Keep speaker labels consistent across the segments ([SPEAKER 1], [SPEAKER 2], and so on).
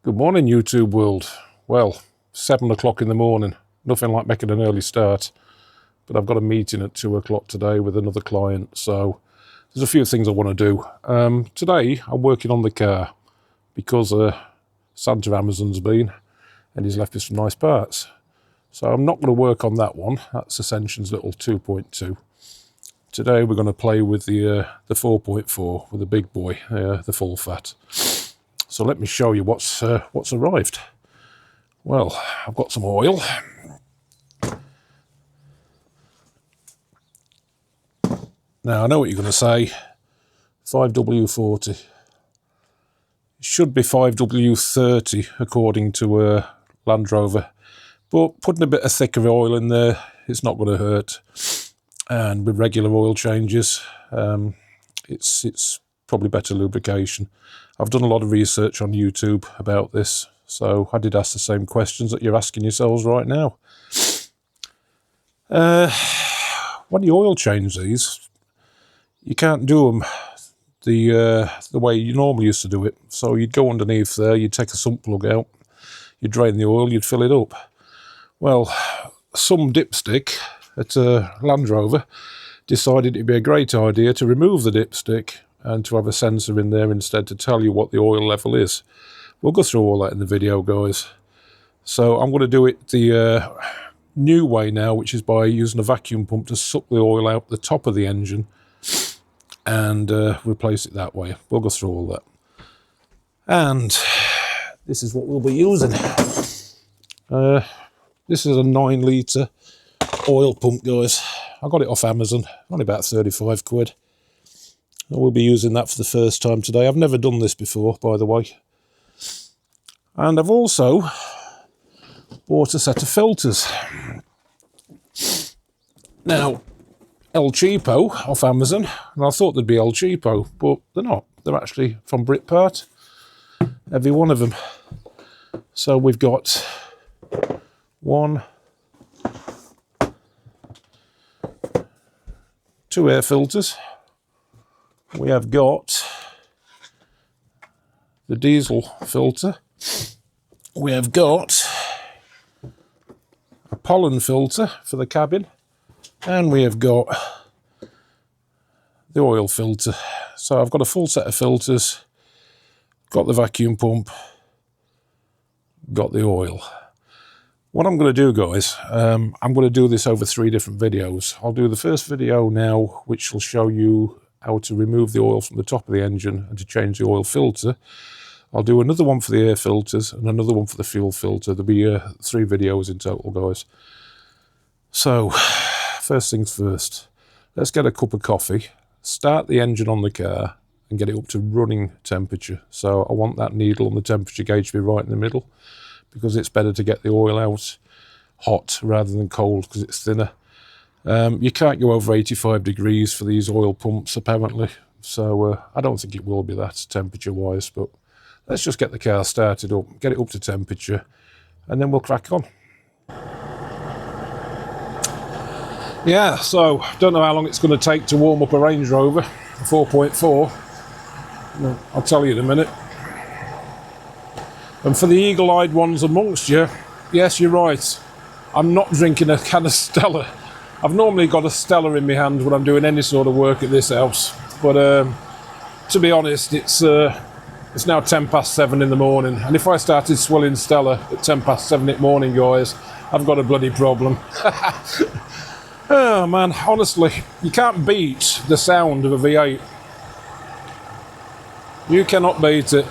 [SPEAKER 1] Good morning, YouTube world. Well, 7 o'clock in the morning. Nothing like making an early start. But I've got a meeting at 2 o'clock today with another client, so there's a few things I want to do. Today, I'm working on the car because Santa Amazon's been and he's left me some nice parts. So I'm not going to work on that one. That's Ascension's little 2.2. Today, we're going to play with the 4.4 with the big boy, the full fat. So let me show you what's arrived. Well, I've got some oil. Now, I know what you're going to say. 5W40. It should be 5W30 according to Land Rover. But putting a bit of thicker oil in there, it's not going to hurt. And with regular oil changes, it's probably better lubrication. I've done a lot of research on YouTube about this, so I did ask the same questions that you're asking yourselves right now. When you oil change these, you can't do them the way you normally used to do it. So you'd go underneath there, you'd take a sump plug out, you'd drain the oil, you'd fill it up. Well, some dipstick at Land Rover decided it'd be a great idea to remove the dipstick and to have a sensor in there instead to tell you what the oil level is. We'll go through all that in the video, guys. So I'm going to do it the new way now, which is by using a vacuum pump to suck the oil out the top of the engine and replace it that way. We'll go through all that. And this is what we'll be using. This is a 9-litre oil pump, guys. I got it off Amazon, only about 35 quid. We'll be using that for the first time today. I've never done this before, by the way. And I've also bought a set of filters. Now, El Cheapo off Amazon, and I thought they'd be El Cheapo, but they're not. They're actually from Britpart, every one of them. So we've got 1, 2 air filters. We have got the diesel filter. We have got a pollen filter for the cabin. And we have got the oil filter. So I've got a full set of filters, got the vacuum pump, got the oil. What I'm going to do, guys, I'm going to do this over 3 different videos. I'll do the first video now, which will show you how to remove the oil from the top of the engine and to change the oil filter. I'll do another one for the air filters and another one for the fuel filter. There'll be 3 videos in total, guys. So, first things first. Let's get a cup of coffee, start the engine on the car and get it up to running temperature. So I want that needle on the temperature gauge to be right in the middle because it's better to get the oil out hot rather than cold because it's thinner. You can't go over 85 degrees for these oil pumps, apparently. So I don't think it will be that temperature-wise, but let's just get the car started up, get it up to temperature, and then we'll crack on. Yeah, so don't know how long it's going to take to warm up a Range Rover 4.4. I'll tell you in a minute. And for the eagle-eyed ones amongst you, yes, you're right. I'm not drinking a can of Stella. I've normally got a Stella in my hand when I'm doing any sort of work at this house. But to be honest, it's now 7:10 in the morning. And if I started swilling Stella at 7:10 in the morning, guys, I've got a bloody problem. Oh, man, honestly, you can't beat the sound of a V8. You cannot beat it.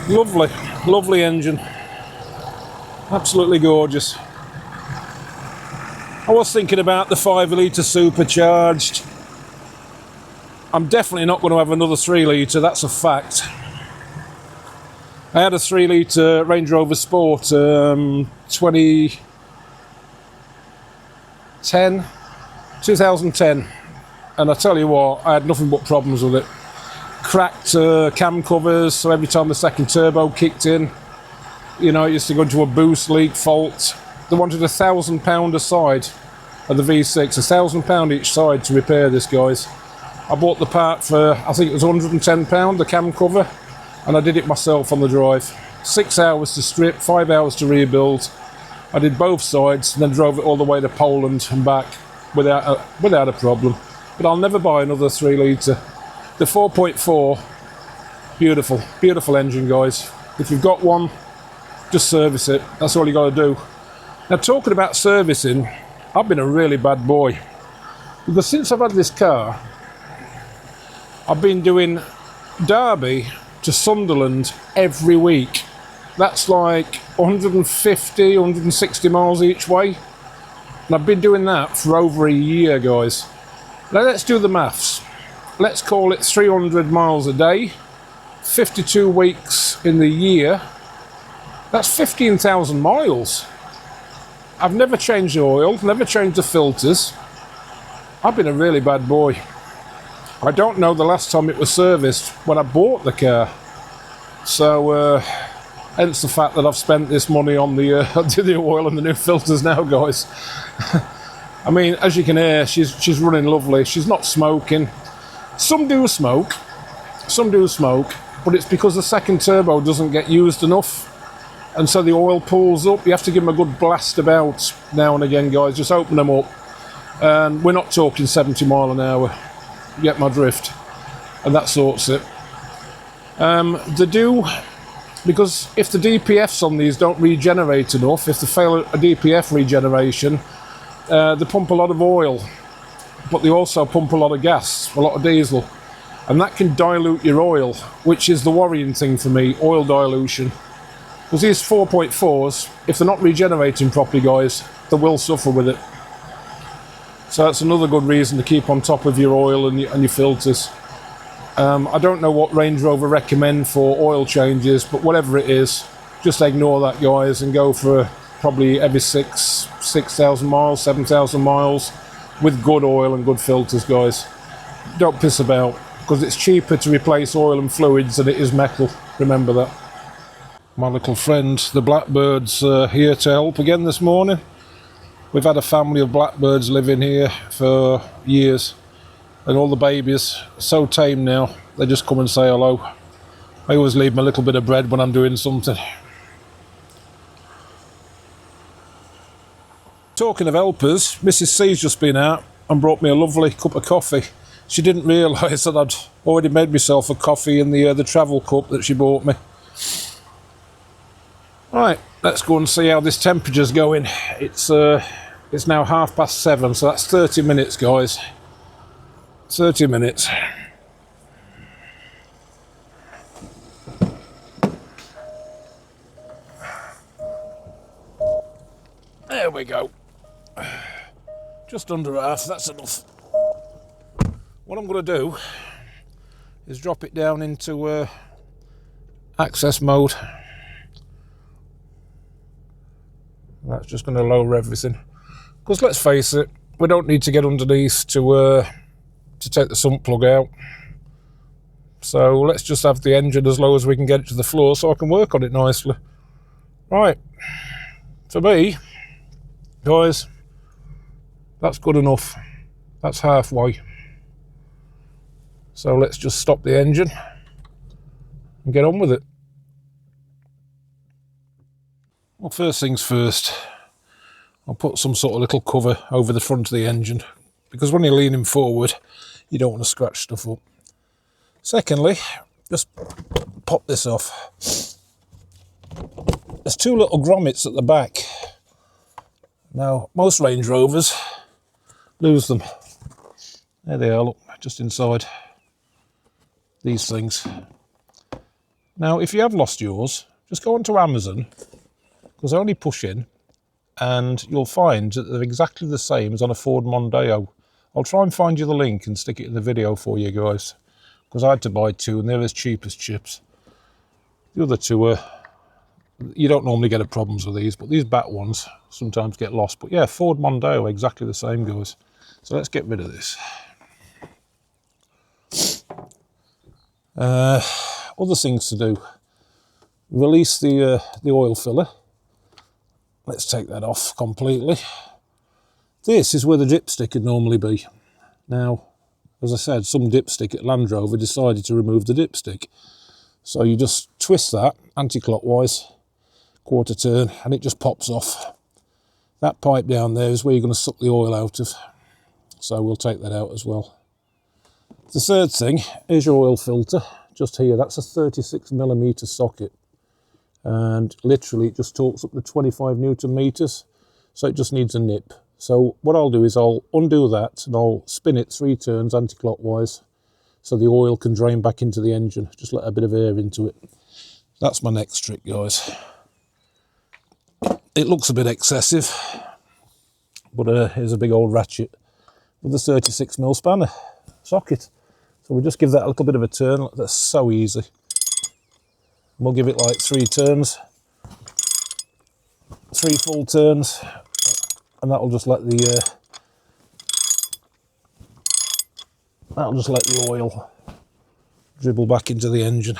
[SPEAKER 1] Lovely, lovely engine. Absolutely gorgeous. I was thinking about the 5-litre supercharged. I'm definitely not going to have another 3-litre, that's a fact. I had a 3-litre Range Rover Sport 2010, and I tell you what, I had nothing but problems with it. Cracked cam covers, so every time the second turbo kicked in, you know, it used to go into a boost leak fault. They wanted £1,000 a side of the V6, £1,000 each side to repair this, guys. I bought the part for, I think it was £110, the cam cover, and I did it myself on the drive. 6 hours to strip, 5 hours to rebuild. I did both sides and then drove it all the way to Poland and back without a problem. But I'll never buy another 3 litre. The 4.4, beautiful, beautiful engine, guys. If you've got one, just service it. That's all you got to do. Now, talking about servicing, I've been a really bad boy. Because since I've had this car, I've been doing Derby to Sunderland every week. That's like 150, 160 miles each way. And I've been doing that for over a year, guys. Now let's do the maths. Let's call it 300 miles a day, 52 weeks in the year. That's 15,000 miles. I've never changed the oil, never changed the filters. I've been a really bad boy. I don't know the last time it was serviced when I bought the car. So, hence the fact that I've spent this money on the oil and the new filters now, guys. I mean, as you can hear, she's running lovely. She's not smoking. Some do smoke, but it's because the second turbo doesn't get used enough. And so the oil pulls up. You have to give them a good blast about now and again, guys. Just open them up. And we're not talking 70 mile an hour. You get my drift. And that sorts it. They do, because if the DPFs on these don't regenerate enough, if they fail a DPF regeneration, they pump a lot of oil. But they also pump a lot of gas, a lot of diesel. And that can dilute your oil, which is the worrying thing for me, oil dilution. Because these 4.4s, if they're not regenerating properly, guys, they will suffer with it. So that's another good reason to keep on top of your oil and your filters. I don't know what Range Rover recommend for oil changes, but whatever it is, just ignore that, guys, and go for probably every 6,000 miles, 7,000 miles with good oil and good filters, guys. Don't piss about, because it's cheaper to replace oil and fluids than it is metal. Remember that. My little friend, the blackbirds, here to help again this morning. We've had a family of blackbirds living here for years, and all the babies are so tame now, they just come and say hello. I always leave them a little bit of bread when I'm doing something. Talking of helpers, Mrs. C's just been out and brought me a lovely cup of coffee. She didn't realise that I'd already made myself a coffee in the travel cup that she bought me. Right, let's go and see how this temperature's going. It's now 7:30, so that's 30 minutes, guys. 30 minutes. There we go. Just under half, that's enough. What I'm going to do is drop it down into access mode. That's just going to lower everything. Because let's face it, we don't need to get underneath to take the sump plug out. So let's just have the engine as low as we can get it to the floor so I can work on it nicely. Right. For me, guys, that's good enough. That's halfway. So let's just stop the engine and get on with it. Well, first things first, I'll put some sort of little cover over the front of the engine, because when you're leaning forward, you don't want to scratch stuff up. Secondly, just pop this off. There's two little grommets at the back. Now, most Range Rovers lose them. There they are, look, just inside these things. Now, if you have lost yours, just go onto Amazon, because I only push in, and you'll find that they're exactly the same as on a Ford Mondeo. I'll try and find you the link and stick it in the video for you guys, because I had to buy two and they're as cheap as chips. The other two are, you don't normally get problems with these, but these back ones sometimes get lost. But yeah, Ford Mondeo, exactly the same, guys. So let's get rid of this. Other things to do. Release the oil filler. Let's take that off completely. This is where the dipstick would normally be. Now, as I said, some dipstick at Land Rover decided to remove the dipstick. So you just twist that anti-clockwise, quarter turn, and it just pops off. That pipe down there is where you're going to suck the oil out of. So we'll take that out as well. The third thing is your oil filter, just here. That's a 36mm socket. And literally it just torques up to 25 Newton meters. So it just needs a nip. So what I'll do is I'll undo that and I'll spin it 3 turns anti-clockwise so the oil can drain back into the engine. Just let a bit of air into it. That's my next trick, guys. It looks a bit excessive, but here's a big old ratchet with a 36mm spanner socket. So we'll just give that a little bit of a turn. That's so easy. We'll give it like 3 turns, 3 full turns, and that'll just let the oil dribble back into the engine.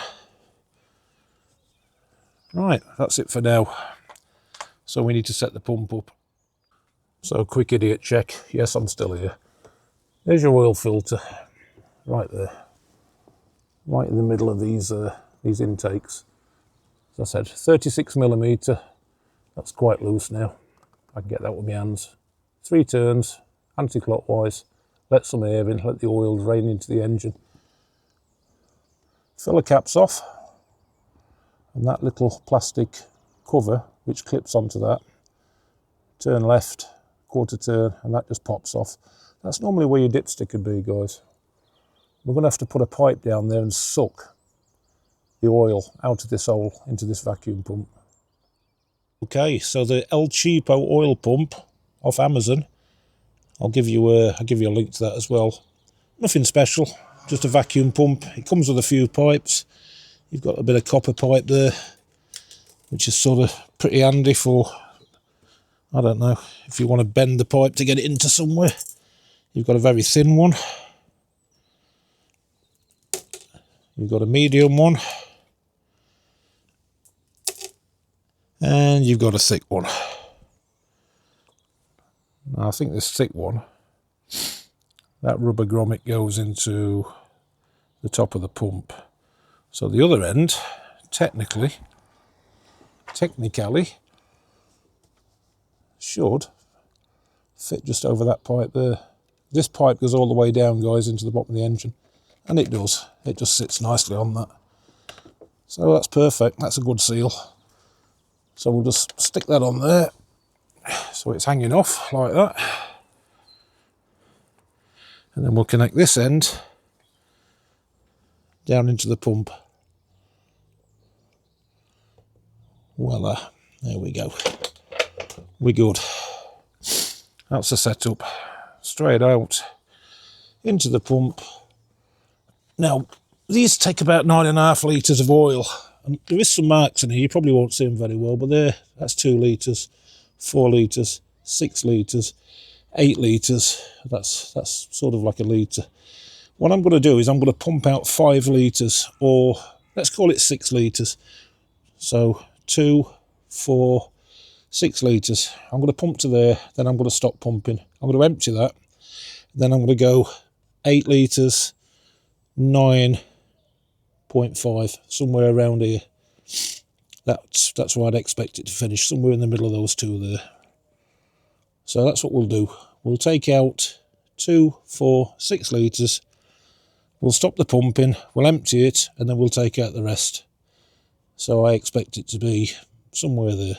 [SPEAKER 1] Right, that's it for now. So we need to set the pump up. So quick idiot check. Yes, I'm still here. There's your oil filter, right there, right in the middle of these intakes. As I said, 36mm. That's quite loose now. I can get that with my hands. 3 turns, anti-clockwise. Let some air in, let the oil drain into the engine. Filler caps off, and that little plastic cover which clips onto that. Turn left, quarter turn, and that just pops off. That's normally where your dipstick would be, guys. We're going to have to put a pipe down there and suck the oil out of this hole into this vacuum pump. Okay, so the El Cheapo oil pump off Amazon. I'll give you a link to that as well. Nothing special, just a vacuum pump. It comes with a few pipes. You've got a bit of copper pipe there, which is sort of pretty handy for, I don't know, if you want to bend the pipe to get it into somewhere. You've got a very thin one. You've got a medium one. And you've got a thick one. Now, I think this thick one, that rubber grommet goes into the top of the pump. So the other end, technically, should fit just over that pipe there. This pipe goes all the way down, guys, into the bottom of the engine. And it does. It just sits nicely on that. So that's perfect. That's a good seal. So we'll just stick that on there. So it's hanging off like that. And then we'll connect this end down into the pump. Voila. There we go. We're good. That's the setup. Straight out into the pump. Now, these take about 9.5 litres of oil. And there is some marks in here, you probably won't see them very well, but that's 2 litres, 4 litres, 6 litres, 8 litres. That's sort of like a litre. What I'm going to do is I'm going to pump out 5 litres, or let's call it 6 litres. So 2, 4, 6 litres. I'm going to pump to there, then I'm going to stop pumping. I'm going to empty that, then I'm going to go 8 litres, 9.5, somewhere around here. That's where I'd expect it to finish, somewhere in the middle of those two there. So that's what we'll do. We'll take out 2, 4, 6 litres. We'll stop the pumping, we'll empty it, and then we'll take out the rest. So I expect it to be somewhere there.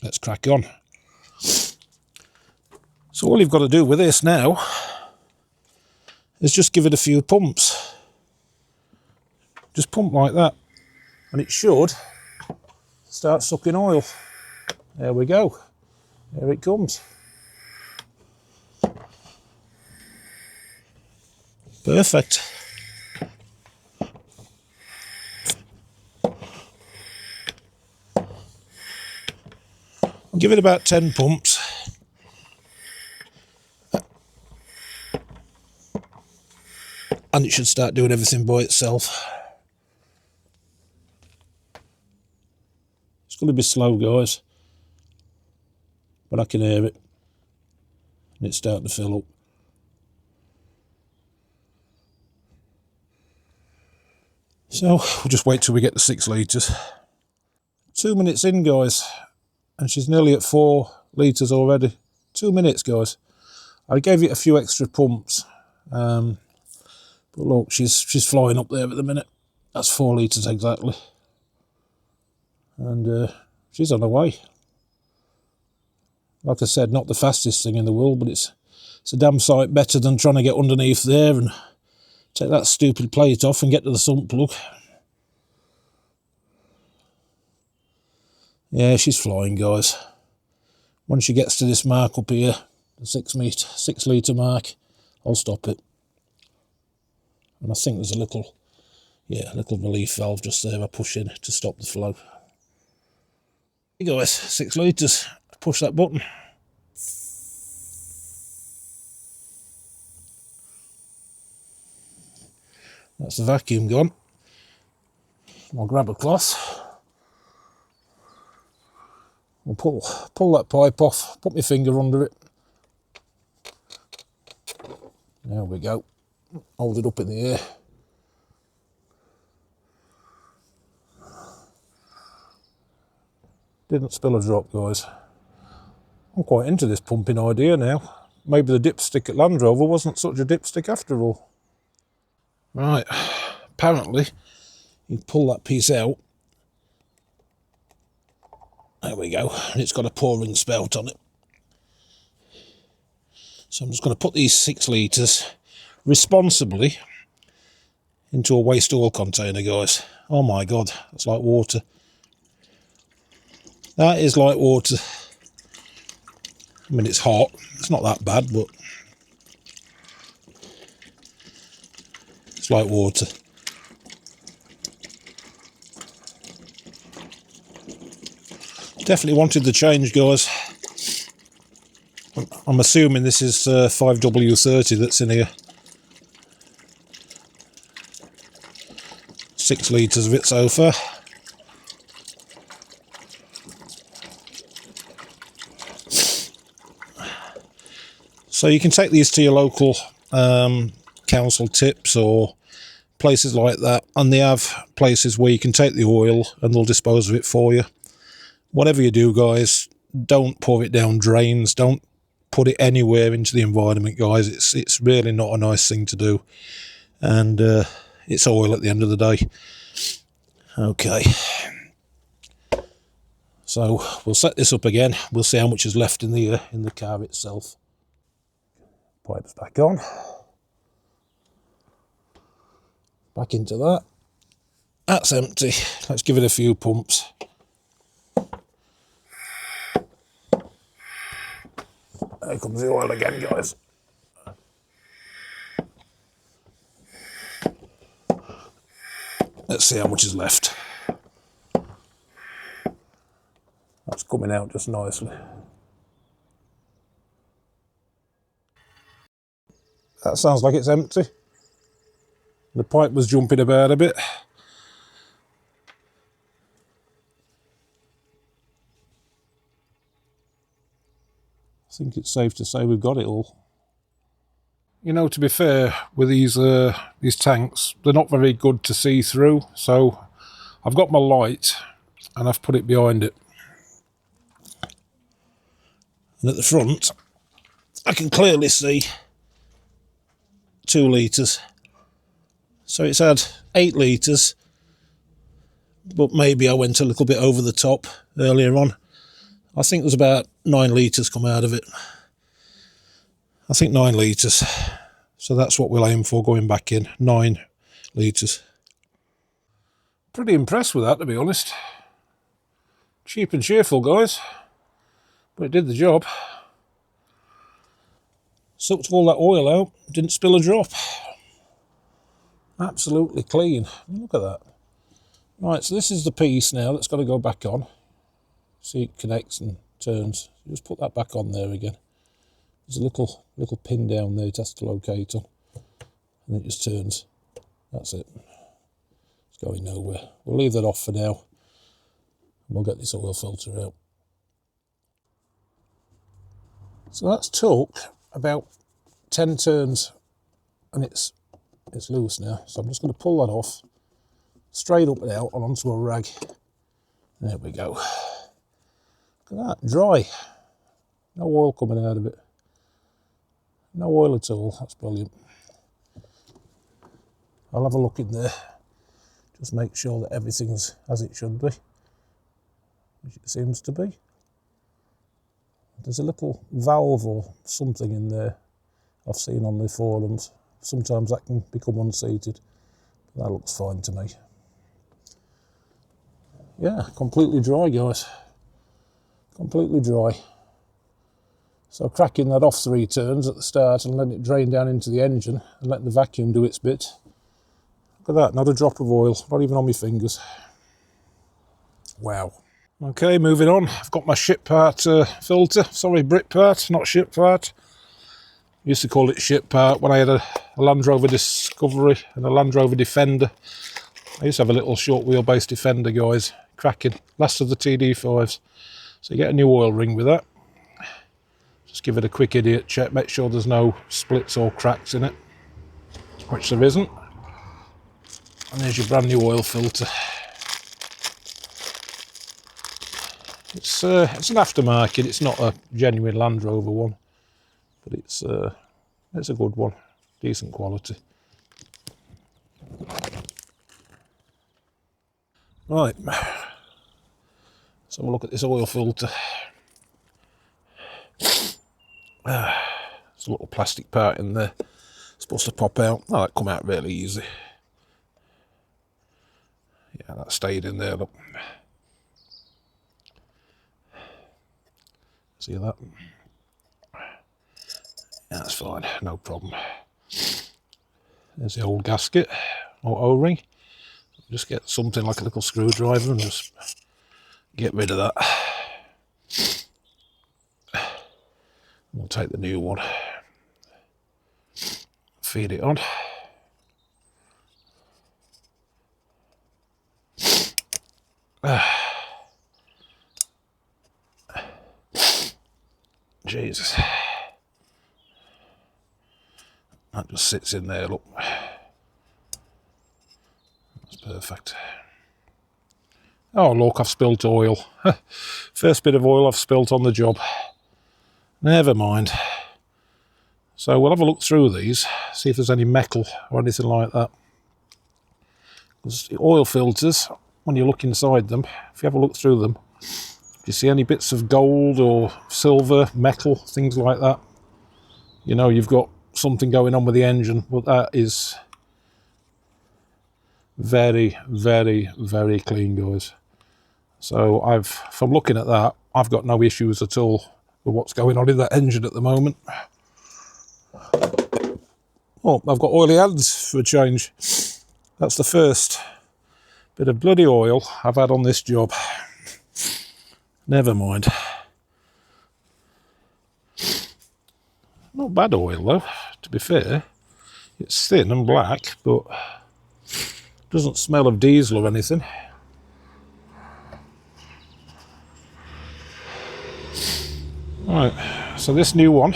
[SPEAKER 1] Let's crack on. So all you've got to do with this now is just give it a few pumps. Just pump like that, and it should start sucking oil. There we go. Here it comes. Perfect. I'll give it about 10 pumps. And it should start doing everything by itself. It's going to be slow, guys. But I can hear it. And it's starting to fill up. So we'll just wait till we get to 6 litres. 2 minutes in, guys, and she's nearly at 4 litres already. 2 minutes, guys. I gave it a few extra pumps, but look, she's flying up there at the minute. That's 4 litres exactly, and she's on her way. Like I said, not the fastest thing in the world, but it's a damn sight better than trying to get underneath there and take that stupid plate off and get to the sump plug. Yeah, she's flying, guys. Once she gets to this mark up here, the 6 litre mark, I'll stop it. And I think there's a little relief valve just there I push in to stop the flow. Hey guys, 6 litres. Push that button. That's the vacuum gone. I'll grab a cloth. I'll pull that pipe off, put my finger under it. There we go. Hold it up in the air. Didn't spill a drop, guys. I'm quite into this pumping idea now. Maybe the dipstick at Land Rover wasn't such a dipstick after all. Right, apparently you pull that piece out. There we go, and it's got a pouring spout on it. So I'm just going to put these 6 litres responsibly into a waste oil container, guys. Oh my God, that's like water. That is like water. I mean, it's hot. It's not that bad, but it's like water. Definitely wanted the change, guys. I'm assuming this is 5W30 that's in here. 6 litres of it so far. So you can take these to your local council tips or places like that, and they have places where you can take the oil and they'll dispose of it for you. Whatever you do, guys, don't pour it down drains. Don't put it anywhere into the environment, guys. It's really not a nice thing to do, and it's oil at the end of the day. Okay, so we'll set this up again. We'll see how much is left in the car itself. Pipes back on. Back into that. That's empty. Let's give it a few pumps. There comes the oil again, guys. Let's see how much is left. That's coming out just nicely. That sounds like it's empty. The pipe was jumping about a bit. I think it's safe to say we've got it all. You know, to be fair with these tanks, they're not very good to see through, so I've got my light and I've put it behind it. And at the front, I can clearly see 2 litres. So it's had 8 litres, but maybe I went a little bit over the top earlier on. I think there's about 9 litres come out of it. I think 9 litres. So that's what we'll aim for going back in, 9 litres. Pretty impressed with that, to be honest. Cheap and cheerful, guys. But it did the job. Sucked all that oil out, didn't spill a drop. Absolutely clean. Look at that. Right, so this is the piece now that's got to go back on. See, it connects and turns. Just put that back on there again. There's a little pin down there it has to locate on. And it just turns. That's it. It's going nowhere. We'll leave that off for now. And we'll get this oil filter out. So that's took about 10 turns and it's loose now. So I'm just going to pull that off straight up and out and onto a rag. There we go. Look at that, dry. No oil coming out of it. No oil at all, that's brilliant. I'll have a look in there, just make sure that everything's as it should be, which it seems to be. There's a little valve or something in there I've seen on the forums. Sometimes that can become unseated. That looks fine to me. Yeah, completely dry, guys. Completely dry. So cracking that off 3 turns at the start and letting it drain down into the engine and letting the vacuum do its bit. Look at that, not a drop of oil, not even on my fingers. Wow. Okay, moving on. I've got my ship part filter. Sorry, Brit part, not ship part. I used to call it ship part when I had a Land Rover Discovery and a Land Rover Defender. I used to have a little short wheelbase Defender, guys. Cracking. Last of the TD5s. So you get a new oil ring with that. Just give it a quick idiot check. Make sure there's no splits or cracks in it, which there isn't. And there's your brand new oil filter. It's an aftermarket. It's not a genuine Land Rover one, but it's a good one, decent quality. Right, let's have a look at this oil filter. There's a little plastic part in there. It's supposed to pop out. Oh, that come out really easy. Yeah, that stayed in there, look. See that? That's fine, no problem. There's the old gasket or O-ring. Just get something like a little screwdriver and just get rid of that. We'll take the new one, feed it on. Jesus. That just sits in there, look. That's perfect. Oh, look, I've spilt oil. First bit of oil I've spilt on the job. Never mind. So we'll have a look through these, see if there's any metal or anything like that. Because oil filters, when you look inside them, if you have a look through them, if you see any bits of gold or silver, metal, things like that, you know you've got something going on with the engine. But that is very, very, very clean, guys. So from looking at that, I've got no issues at all with what's going on in that engine at the moment. Oh, I've got oily hands for a change. That's the first bit of bloody oil I've had on this job. Never mind. Not bad oil though, to be fair. It's thin and black, but doesn't smell of diesel or anything. Right, so this new one,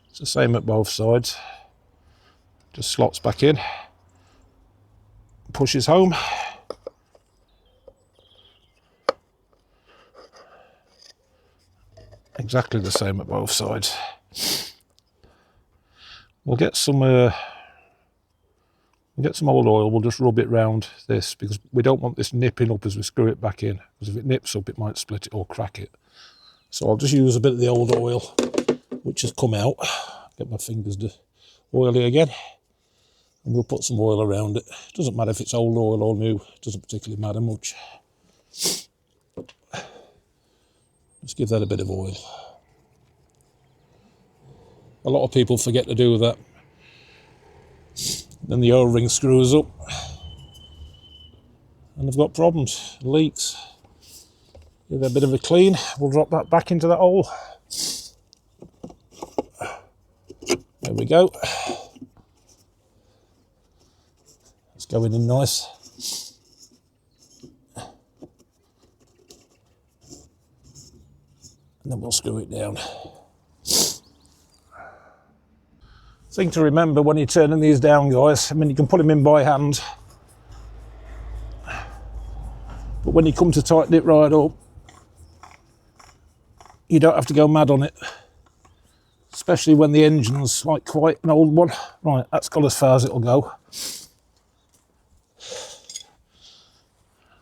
[SPEAKER 1] it's the same at both sides. Just slots back in, pushes home. Exactly the same at both sides. We'll get some old oil. We'll just rub it round this because we don't want this nipping up as we screw it back in, because if it nips up it might split it or crack it. So I'll just use a bit of the old oil which has come out. Get my fingers oily again, and we'll put some oil around it. Doesn't matter if it's old oil or new, it doesn't particularly matter much. Just give that a bit of oil. A lot of people forget to do that. Then the O-ring screws up and they've got problems, leaks. Give it a bit of a clean. We'll drop that back into that hole. There we go. It's going in nice. And then we'll screw it down. Thing to remember when you're turning these down, guys, I mean, you can put them in by hand, but when you come to tighten it right up, you don't have to go mad on it, especially when the engine's like quite an old one. Right, that's got as far as it'll go.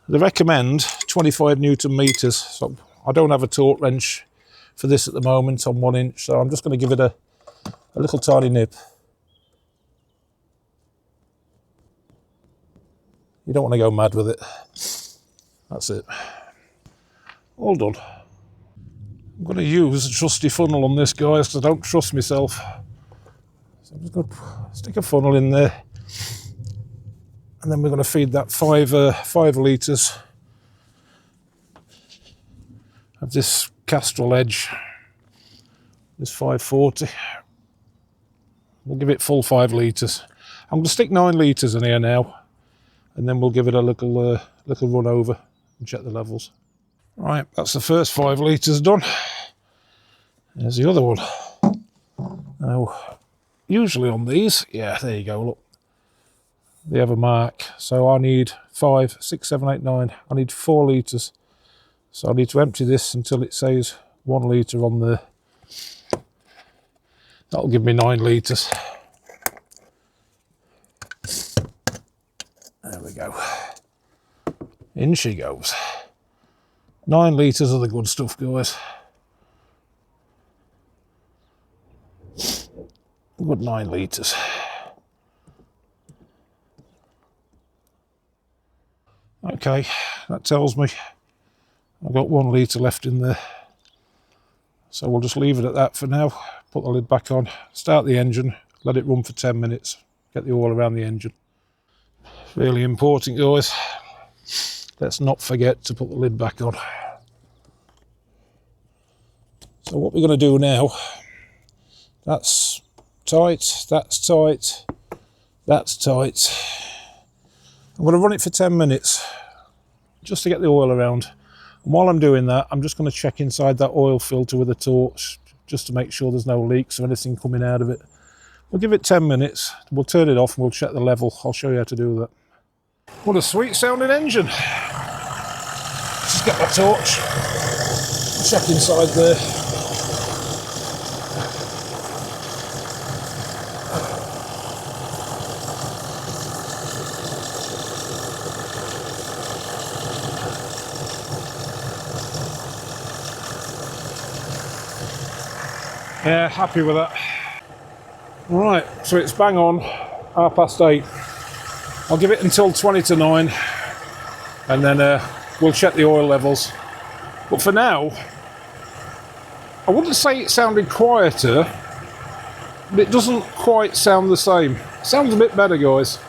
[SPEAKER 1] They recommend 25 Newton meters, so I don't have a torque wrench for this at the moment on 1 inch, so I'm just going to give it a little tiny nip. You don't want to go mad with it. That's it. All done. I'm going to use a trusty funnel on this, guys, because I don't trust myself. So I'm just going to stick a funnel in there, and then we're going to feed that 5 litres of this Castrol Edge, this 540. We'll give it full 5 litres. I'm going to stick 9 litres in here now, and then we'll give it a little run over and check the levels. Right, that's the first 5 litres done. There's the other one. Now, usually on these, yeah, there you go, look. They have a mark. So I need 5, 6, 7, 8, 9. I need 4 litres. So I need to empty this until it says 1 litre on there. That'll give me 9 litres. There we go. In she goes. 9 litres of the good stuff, guys. Good 9 litres. Okay, that tells me I've got 1 litre left in there. So we'll just leave it at that for now. Put the lid back on, start the engine, let it run for 10 minutes, get the oil around the engine. Really important, guys. Let's not forget to put the lid back on. So what we're going to do now, that's tight, that's tight, that's tight. I'm going to run it for 10 minutes just to get the oil around. And while I'm doing that, I'm just going to check inside that oil filter with a torch just to make sure there's no leaks or anything coming out of it. We'll give it 10 minutes, we'll turn it off and we'll check the level. I'll show you how to do that. What a sweet sounding engine. Just get my torch, check inside there. Yeah, happy with that. Right, so it's bang on 8:30. I'll give it until 20 to 9 and then we'll check the oil levels. But for now, I wouldn't say it sounded quieter, but it doesn't quite sound the same. It sounds a bit better, guys.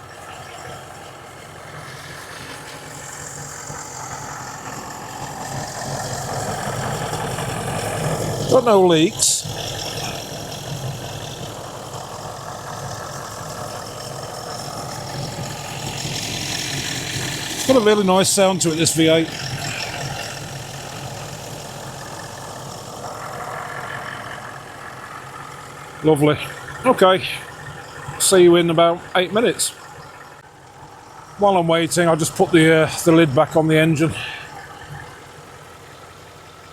[SPEAKER 1] Got no leaks. Got a really nice sound to it, this V8. Lovely. Okay, see you in about 8 minutes. While I'm waiting, I'll just put the lid back on the engine.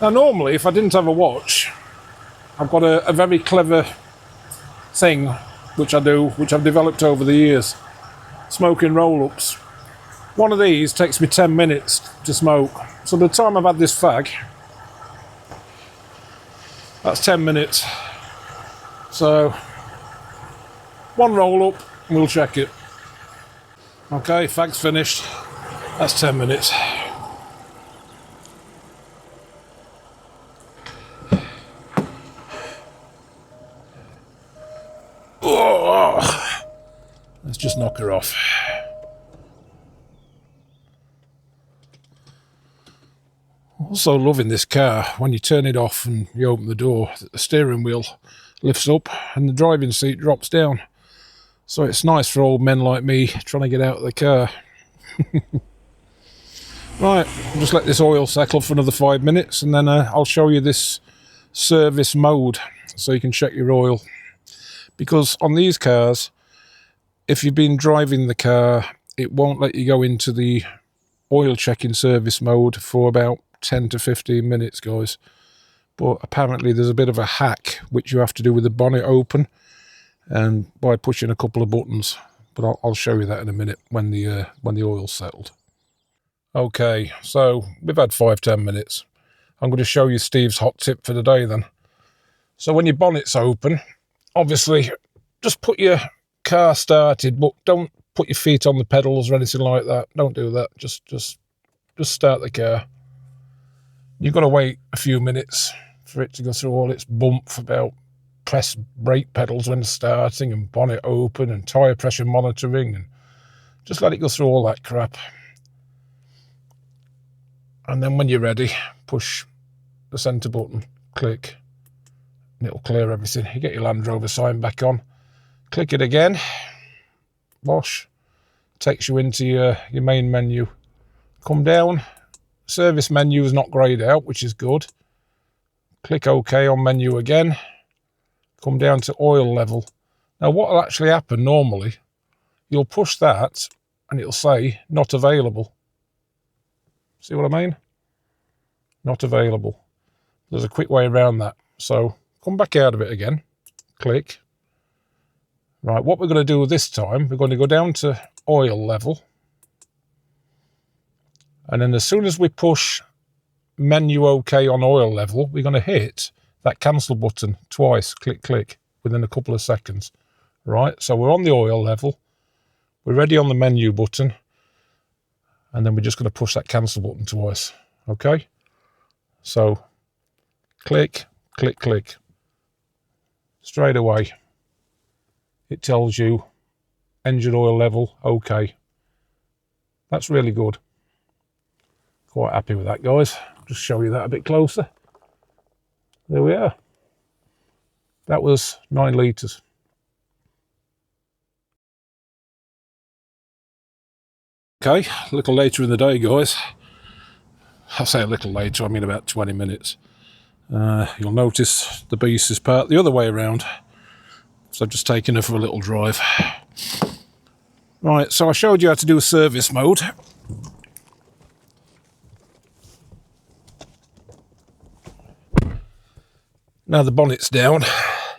[SPEAKER 1] Now normally, if I didn't have a watch, I've got a very clever thing, which I do, which I've developed over the years. Smoking roll-ups. One of these takes me 10 minutes to smoke. So by the time I've had this fag, that's 10 minutes. So, one roll up and we'll check it. Okay, fag's finished. That's 10 minutes. Oh, let's just knock her off. Also loving this car, when you turn it off and you open the door, the steering wheel lifts up and the driving seat drops down. So it's nice for old men like me trying to get out of the car. Right, I'll just let this oil settle for another 5 minutes and then I'll show you this service mode so you can check your oil. because on these cars, if you've been driving the car, it won't let you go into the oil checking service mode for about 10 to 15 minutes, guys. But apparently there's a bit of a hack which you have to do with the bonnet open and by pushing a couple of buttons. But I'll show you that in a minute when the oil's settled. Okay, so we've had 5-10 minutes. I'm going to show you Steve's hot tip for the day then. So when your bonnet's open, obviously just put your car started, but don't put your feet on the pedals or anything like that. Don't do that. Just start the car. You've got to wait a few minutes for it to go through all its bump about press brake pedals when starting and bonnet open and tyre pressure monitoring, and just let it go through all that crap. And then when you're ready, push the centre button, click, and it'll clear everything. You get your Land Rover sign back on, click it again, wash, takes you into your main menu. Come down, service menu is not greyed out, which is good. Click OK on menu again, come down to oil level. Now what will actually happen normally, you'll push that and it'll say not available. See what I mean? Not available. There's a quick way around that. So come back out of it again, click. Right, what we're going to do this time, we're going to go down to oil level. And then as soon as we push menu OK on oil level, we're going to hit that cancel button twice, click, click, within a couple of seconds. Right, so we're on the oil level. We're ready on the menu button. And then we're just going to push that cancel button twice. Okay? So, click, click, click. Straight away, it tells you engine oil level, okay. That's really good. Quite happy with that, guys. Just show you that a bit closer. There we are. That was 9 litres. Okay, a little later in the day, guys. I say a little later, I mean about 20 minutes. You'll notice the beast is parked the other way around. So I've just taken her for a little drive. Right, so I showed you how to do a service mode. Now the bonnet's down.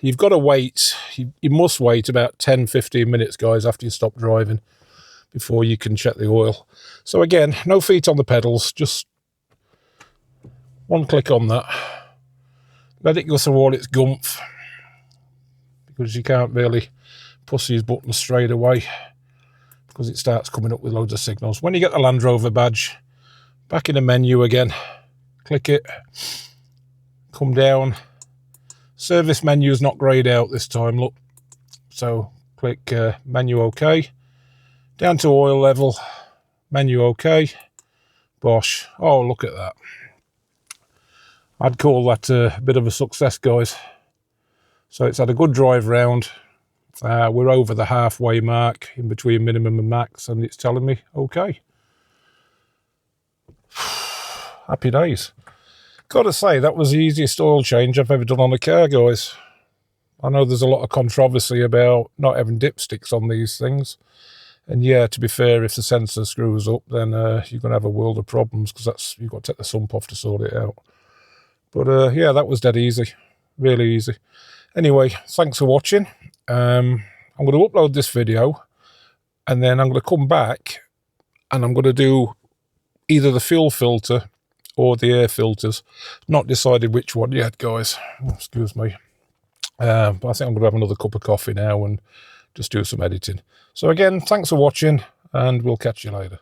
[SPEAKER 1] You've got to wait. You must wait about 10-15 minutes, guys, after you stop driving, before you can check the oil. So again, no feet on the pedals, just one click on that. Let it go through all its gumph, because you can't really push these buttons straight away, because it starts coming up with loads of signals. When you get the Land Rover badge, back in the menu again, click it, come down. Service menu is not greyed out this time, look. So click menu OK. Down to oil level, menu OK, bosh. Oh, look at that. I'd call that a bit of a success, guys. So it's had a good drive round. We're over the halfway mark in between minimum and max, and it's telling me OK. Happy days. Gotta say, that was the easiest oil change I've ever done on a car, guys. I know there's a lot of controversy about not having dipsticks on these things. And yeah, to be fair, if the sensor screws up, then you're going to have a world of problems, because you've got to take the sump off to sort it out. But yeah, that was dead easy. Really easy. Anyway, thanks for watching. I'm going to upload this video, and then I'm going to come back and I'm going to do either the fuel filter or the air filters. Not decided which one yet, guys. Excuse me. But I think I'm going to have another cup of coffee now and just do some editing. So again, thanks for watching, and we'll catch you later.